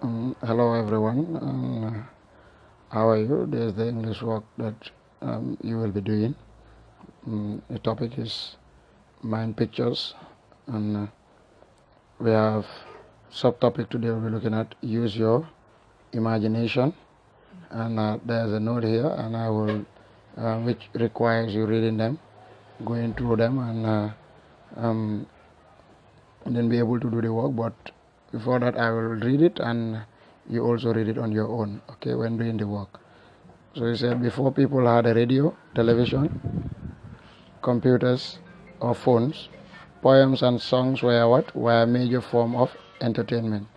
Hello everyone. How are you? There's the English work that you will be doing. The topic is mind pictures, and we have subtopic today. We'll be looking at use your imagination, and there's a note here, and I will, which requires you reading them, going through them, and then be able to do the work. But before that, I will read it, and you also read it on your own, okay, when doing the work. So he said before people had a radio, television, computers, or phones, poems and songs were a major form of entertainment.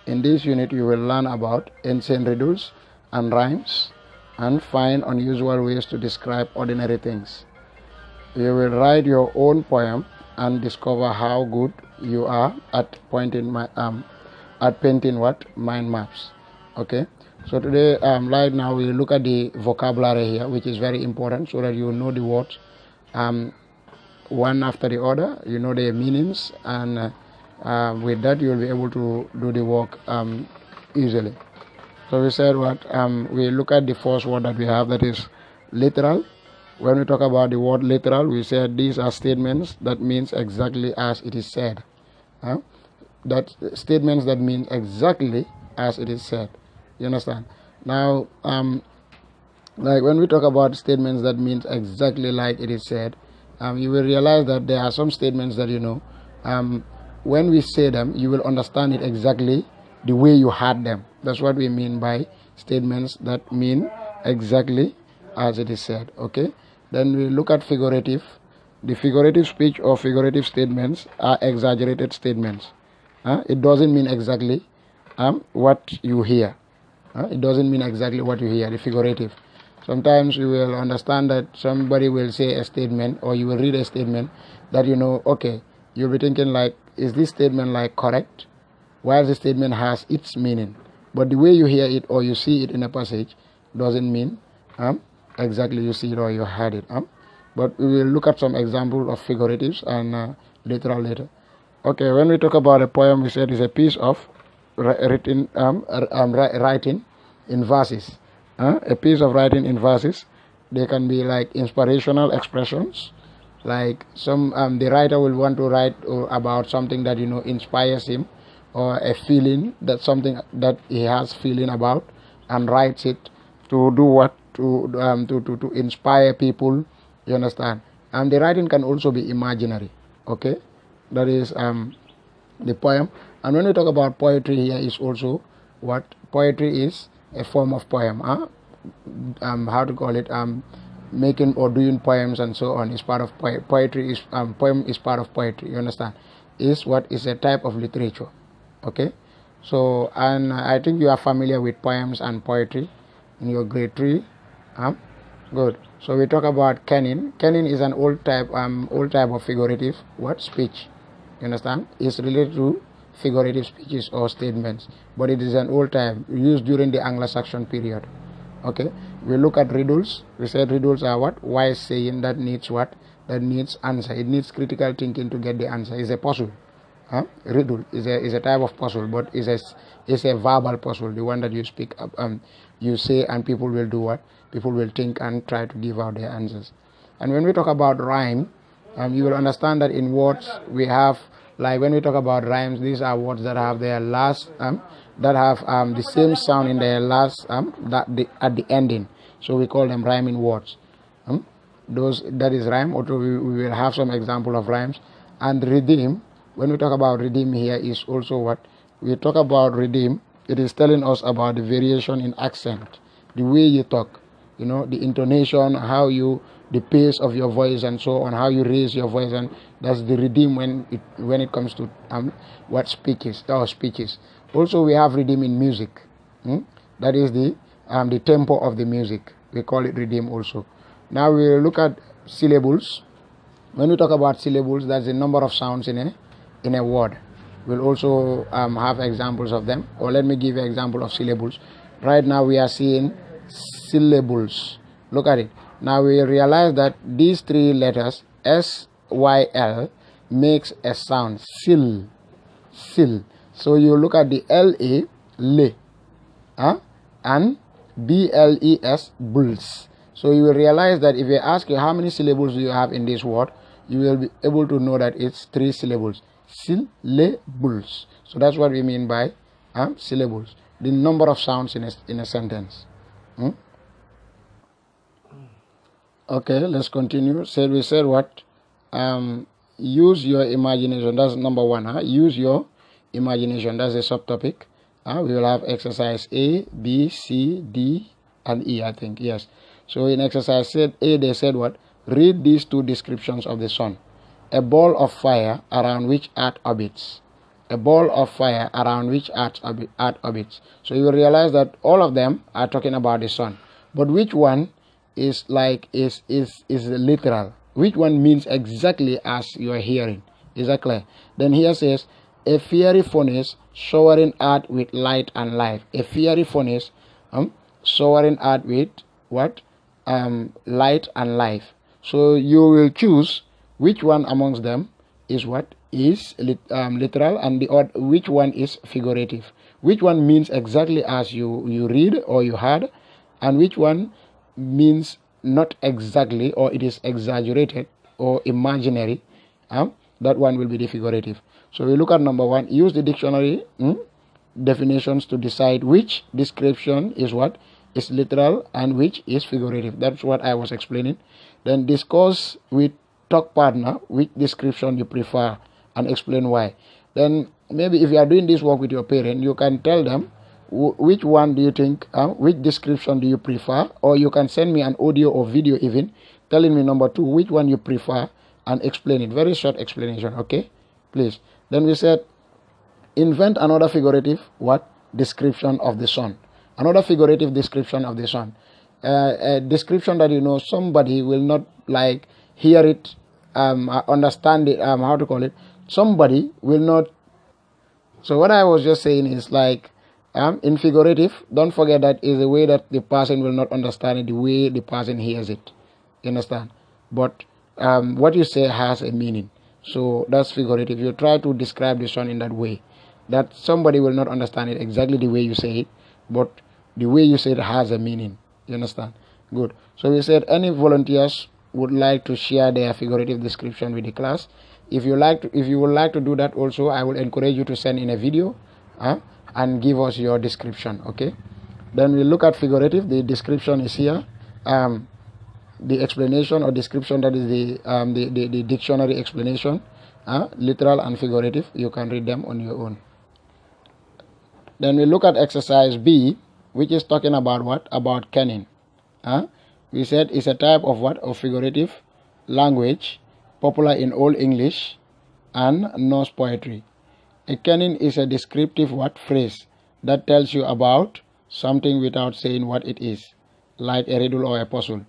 In this unit, you will learn about ancient riddles and rhymes and find unusual ways to describe ordinary things. You will write your own poem and discover how good you are at painting mind maps. Okay. So today, right now, we look at the vocabulary here, which is very important, so that you know the words one after the other. You know their meanings, and with that, you will be able to do the work easily. So we said we look at the first word that we have, that is literal. When we talk about the word literal, we said these are statements that means exactly as it is said. That statements that mean exactly as it is said. You understand? Now, like when we talk about statements that means exactly like it is said, you will realize that there are some statements that when we say them, you will understand it exactly the way you heard them. That's what we mean by statements that mean exactly as it is said. Okay. Then we look at figurative. The figurative speech or figurative statements are exaggerated statements. It doesn't mean exactly what you hear. It doesn't mean exactly what you hear, the figurative. Sometimes you will understand that somebody will say a statement, or you will read a statement that okay, you'll be thinking like, is this statement like correct? While the statement has its meaning. But the way you hear it or you see it in a passage doesn't mean exactly you see it or you heard it. But we will look at some examples of figuratives and literal later. Okay, when we talk about a poem, we said it's a piece of writing in verses. A piece of writing in verses. They can be like inspirational expressions, like the writer will want to write about something that inspires him, or a feeling, that something that he has feeling about, and writes it to do what, to inspire people. You understand? And the writing can also be imaginary. Okay, that is the poem. And when we talk about poetry, here is also what poetry is, a form of poem. How to call it? Making or doing poems and so on is part of poetry. Is poem is part of poetry. You understand? Is what is a type of literature. Okay. So, and I think you are familiar with poems and poetry in your grade 3. Good. So we talk about canon. Canon is an old type of figurative speech. You understand? It's related to figurative speeches or statements, but it is an old type used during the Anglo-Saxon period. Okay. We look at riddles. We said riddles are what? Wise saying that needs what? That needs answer. It needs critical thinking to get the answer. It's a puzzle. Riddle is a type of puzzle, but it's a verbal puzzle, the one that you speak up, you say, and people will do what? People will think and try to give out their answers. And when we talk about rhyme, you will understand that in words we have, like when we talk about rhymes, these are words that have their last that have the same sound in their last at the ending. So we call them rhyming words. That is rhyme. Also, we will have some example of rhymes. And rhythm. When we talk about rhythm here, is also what we talk about rhythm. It is telling us about the variation in accent, the way you talk, the intonation, the pace of your voice, and so on, how you raise your voice, and that's the rhythm when it comes to what speeches. Also, we have rhythm in music. That is the tempo of the music. We call it rhythm also. Now we will look at syllables. When we talk about syllables, that's the number of sounds in a word. We'll also have examples of them, or let me give you an example of syllables. Right now we are seeing syllables. Look at it. Now we realize that these three letters SYL makes a sound, syl. So you look at the LA, le. and BLES, bulls. So you will realize that if I ask you how many syllables do you have in this word, you will be able to know that it's 3 syllables. Syllables. So that's what we mean by syllables. The number of sounds in a sentence. Okay, let's continue. We said what? Use your imagination. That's number 1. Use your imagination. That's a subtopic. We will have exercise A, B, C, D, and E, I think. Yes. So in exercise A, they said what? Read these 2 descriptions of the sun. A ball of fire around which Earth orbits. A ball of fire around which Earth orbits. So you will realize that all of them are talking about the sun. But which one is literal? Which one means exactly as you are hearing? Is that clear? Then here says, a fiery furnace showering Earth with light and life. A fiery furnace showering Earth with what? Light and life. So you will choose which one amongst them is what is literal, and which one is figurative. Which one means exactly as you read or you heard, and which one means not exactly, or it is exaggerated or imaginary. That one will be the figurative. So we look at number 1. Use the dictionary definitions to decide which description is what is literal and which is figurative. That's what I was explaining. Then discuss with talk partner which description you prefer and explain why. Then maybe if you are doing this work with your parent, you can tell them which one do you think, which description do you prefer, or you can send me an audio or video even telling me number 2 which one you prefer and explain it. Very short explanation, okay? Please. Then we said invent another figurative what? Description of the sun. Another figurative description of the sun. A description that somebody will not like hear it, understand it, how to call it. Somebody will not. So what I was just saying is like in figurative, don't forget that is the way that the person will not understand it the way the person hears it. You understand? But what you say has a meaning. So that's figurative. You try to describe the sun in that way that somebody will not understand it exactly the way you say it, but the way you say it has a meaning. You understand? Good. So we said any volunteers would like to share their figurative description with the class. If you would like to do that also, I will encourage you to send in a video and give us your description. Okay. Then we look at figurative. The description is here. The explanation or description, that is the dictionary explanation, literal and figurative. You can read them on your own. Then we look at exercise B, which is talking about what? About kenning. We said it's a type of what? Of figurative language popular in Old English and Norse poetry. A kenning is a descriptive what? Phrase that tells you about something without saying what it is, like a riddle or a puzzle.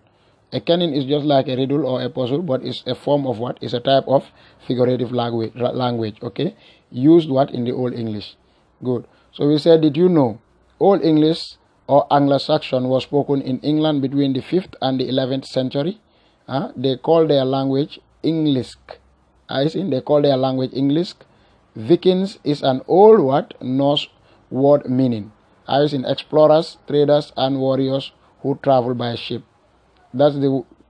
A kenning is just like a riddle or a puzzle, but it's a form of what? It's a type of figurative language, okay? Used what? In the Old English. Good. So we said, did you know Old English or Anglo-Saxon was spoken in England between the 5th and the 11th century? They call their language English. They call their language English. Vikings is an old what? Norse word meaning. In explorers, traders, and warriors who travel by ship. That's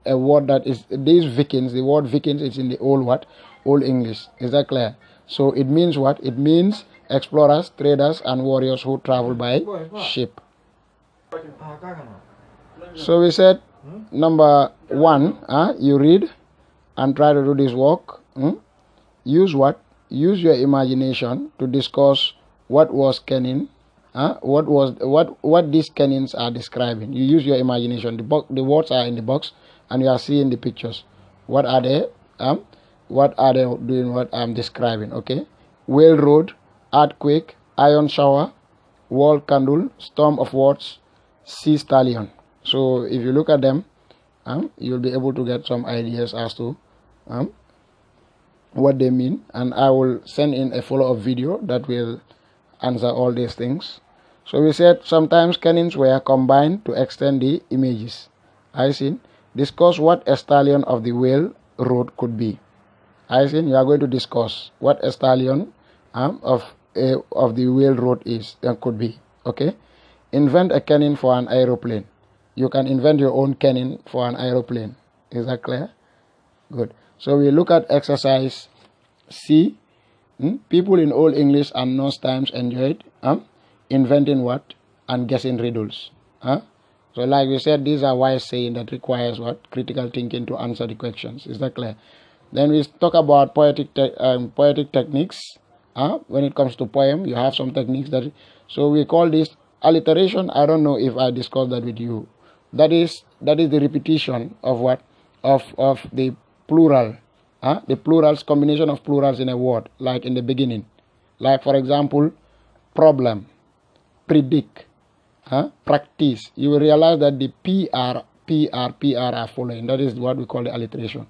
a word that is these Vikings. The word Vikings is in the old what? Old English. Is that clear? So it means what? It means explorers, traders, and warriors who travel by ship. So we said number 1, you read and try to do this work. Use what? Use your imagination to discuss what was kenning. What these kennings are describing. You use your imagination. The words are in the box, and you are seeing the pictures. What are they? What are they doing? What I'm describing? Okay. Whale road, earthquake, iron shower, wall candle, storm of words, sea stallion. So if you look at them, you'll be able to get some ideas as to what they mean, and I will send in a follow-up video that will answer all these things. So we said sometimes kennings were combined to extend the images. Discuss what a stallion of the whale road could be. You are going to discuss what a stallion of the whale road is and could be. Okay. invent a cannon for an aeroplane. You can invent your own cannon for an aeroplane. Is that clear? Good. So we look at exercise C. People in Old English and Norse times enjoyed inventing what? And guessing riddles. So like we said, these are wise saying that requires what? Critical thinking to answer the questions. Is that clear? Then we talk about poetic techniques. When it comes to poem, you have some techniques that. So we call this alliteration. I don't know if I discussed that with you. That is the repetition of what? Of the plural. The plurals, combination of plurals in a word, like in the beginning. Like for example, problem, predict, practice. You will realize that the PR are following. That is what we call the alliteration.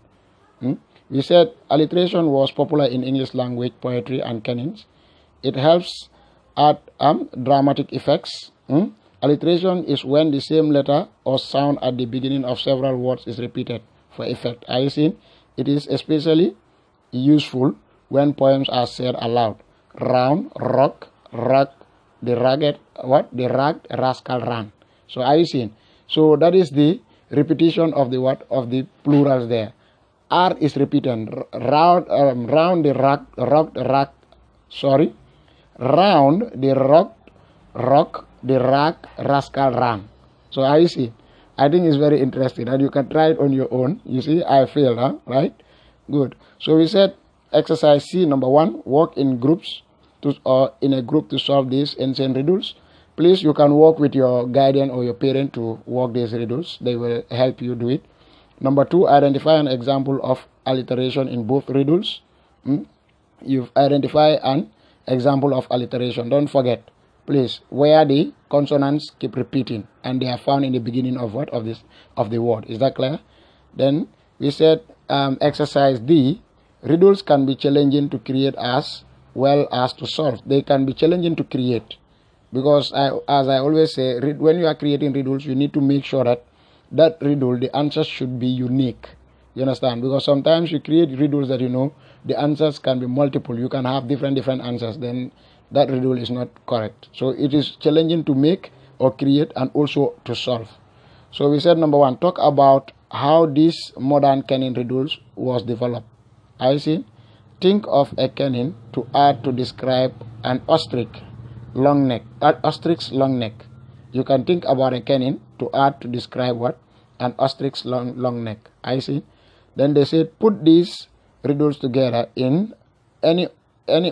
We said alliteration was popular in English language, poetry, and canons. It helps add dramatic effects. Alliteration is when the same letter or sound at the beginning of several words is repeated for effect. Are you seeing? It is especially useful when poems are said aloud. Round, rock, rug, the ragged, what? The ragged rascal ran. So are you seeing? So that is the repetition of the what? Of the plurals there. R is repeated. Round the rock, sorry. Round the rock, the rag, rascal ran. So I see. I think it's very interesting, and you can try it on your own. You see, I failed, right? Good. So we said exercise C, number 1, work in groups or in a group to solve these ancient riddles. Please, you can work with your guardian or your parent to work these riddles. They will help you do it. Number 2, identify an example of alliteration in both riddles. You've identified an example of alliteration. Don't forget, please, where the consonants keep repeating and they are found in the beginning of what? Of the word. Is that clear? Then we said exercise D, riddles can be challenging to create as well as to solve. They can be challenging to create because as I always say, when you are creating riddles, you need to make sure that riddle, the answers should be unique. You understand? Because sometimes you create riddles that the answers can be multiple. You can have different answers. Then that riddle is not correct. So it is challenging to make or create and also to solve. So we said number 1, talk about how this modern cannon riddles was developed. I see. Think of a cannon to add to describe an ostrich long neck. Ostrich's long neck. You can think about a cannon to add to describe what? An ostrich's long neck. I see. Then they said put these riddles together in any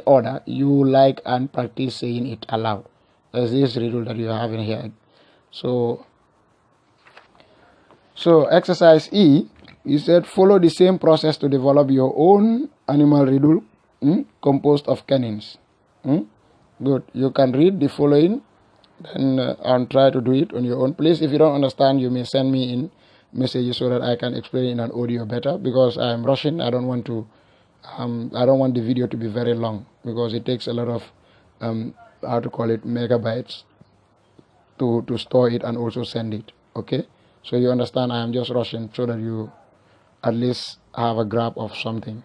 order you like and practice saying it aloud. There's this riddle that you have in here. So exercise E, you said follow the same process to develop your own animal riddle composed of cannons. Good. You can read the following and try to do it on your own. Please, if you don't understand, you may send me in messages so that I can explain in an audio better, because I am rushing. I don't want the video to be very long because it takes a lot of megabytes to store it and also send it. Okay, so you understand I am just rushing so that you at least have a grab of something.